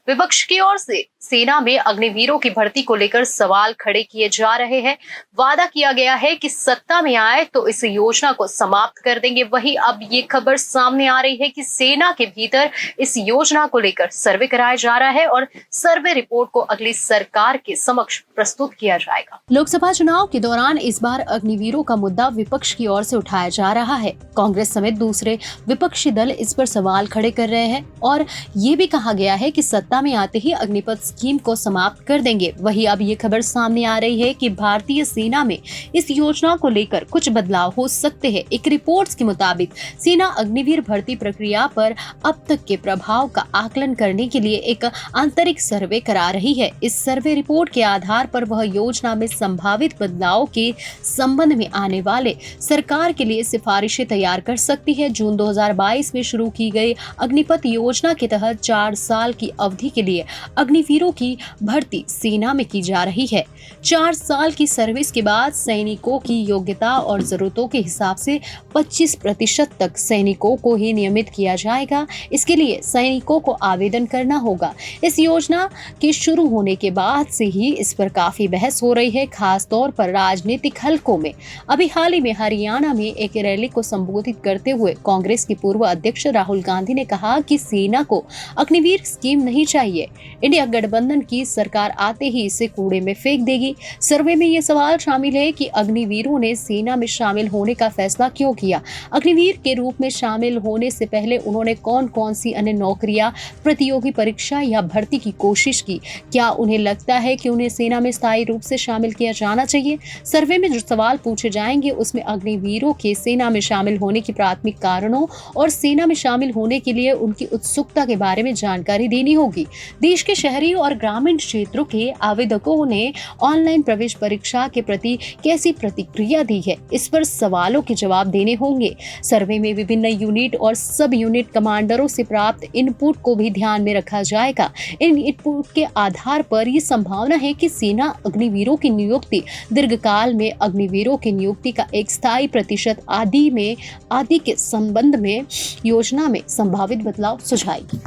विपक्ष की ओर से सेना में अग्निवीरों की भर्ती को लेकर सवाल खड़े किए जा रहे हैं। वादा किया गया है कि सत्ता में आए तो इस योजना को समाप्त कर देंगे। वहीं अब ये खबर सामने आ रही है कि सेना के भीतर इस योजना को लेकर सर्वे कराया जा रहा है और सर्वे रिपोर्ट को अगली सरकार के समक्ष प्रस्तुत किया जाएगा। लोकसभा चुनाव के दौरान इस बार अग्निवीरों का मुद्दा विपक्ष की ओर से उठाया जा रहा है। कांग्रेस समेत दूसरे विपक्षी दल इस पर सवाल खड़े कर रहे हैं और ये भी कहा गया है कि सत्ता में आते ही अग्निपथ स्कीम को समाप्त कर देंगे। वहीं अब ये खबर सामने आ रही है कि भारतीय सेना में इस योजना को लेकर कुछ बदलाव हो सकते हैं। एक रिपोर्ट के मुताबिक सेना अग्निवीर भर्ती प्रक्रिया पर अब तक के प्रभाव का आकलन करने के लिए एक आंतरिक सर्वे करा रही है। इस सर्वे रिपोर्ट के आधार पर वह योजना में संभावित बदलाव के संबंध में आने वाले सरकार के लिए सिफारिशें तैयार कर सकती है। जून 2022 में शुरू की गई अग्निपथ योजना के तहत 4 साल की अवधि के लिए अग्निवीरों की भर्ती सेना में की जा रही है। 4 साल की सर्विस के बाद सैनिकों की योग्यता और जरूरतों के हिसाब से 25% तक सैनिकों को ही नियमित किया जाएगा। इसके लिए सैनिकों को आवेदन करना होगा। इस योजना के शुरू होने के बाद से ही इस पर काफी बहस हो रही है, खास तौर पर राजनीतिक हलकों में। अभी हाल ही में हरियाणा में एक रैली को संबोधित करते हुए कांग्रेस के पूर्व अध्यक्ष राहुल गांधी ने कहा कि सेना को अग्निवीर स्कीम नहीं चाहिए। इंडिया गठबंधन की सरकार आते ही इसे कूड़े में फेंक देगी। सर्वे में ये सवाल शामिल है कि अग्निवीरों ने सेना में शामिल होने का फैसला क्यों किया। अग्निवीर के रूप में शामिल होने से पहले उन्होंने कौन कौन सी अन्य नौकरियां, प्रतियोगी परीक्षा या भर्ती की कोशिश की। क्या उन्हें लगता है कि उन्हें सेना में स्थायी रूप से शामिल किया जाना चाहिए। सर्वे में जो सवाल पूछे जाएंगे उसमें अग्निवीरों के सेना में शामिल होने की प्राथमिक कारणों और सेना में शामिल होने के लिए उनकी उत्सुकता के बारे में जानकारी देनी होगी। देश के शहरी और ग्रामीण क्षेत्रों के आवेदकों ने ऑनलाइन प्रवेश परीक्षा के प्रति कैसी प्रतिक्रिया दी है, इस पर सवालों के जवाब देने होंगे। सर्वे में विभिन्न यूनिट और सब यूनिट कमांडरों से प्राप्त इनपुट को भी ध्यान में रखा जाएगा। इन इनपुट के आधार पर यह संभावना है कि सेना अग्निवीरों की नियुक्ति दीर्घकाल में अग्निवीरों की नियुक्ति का एक स्थायी प्रतिशत आदि के संबंध में योजना में संभावित बदलाव सुझाएगी।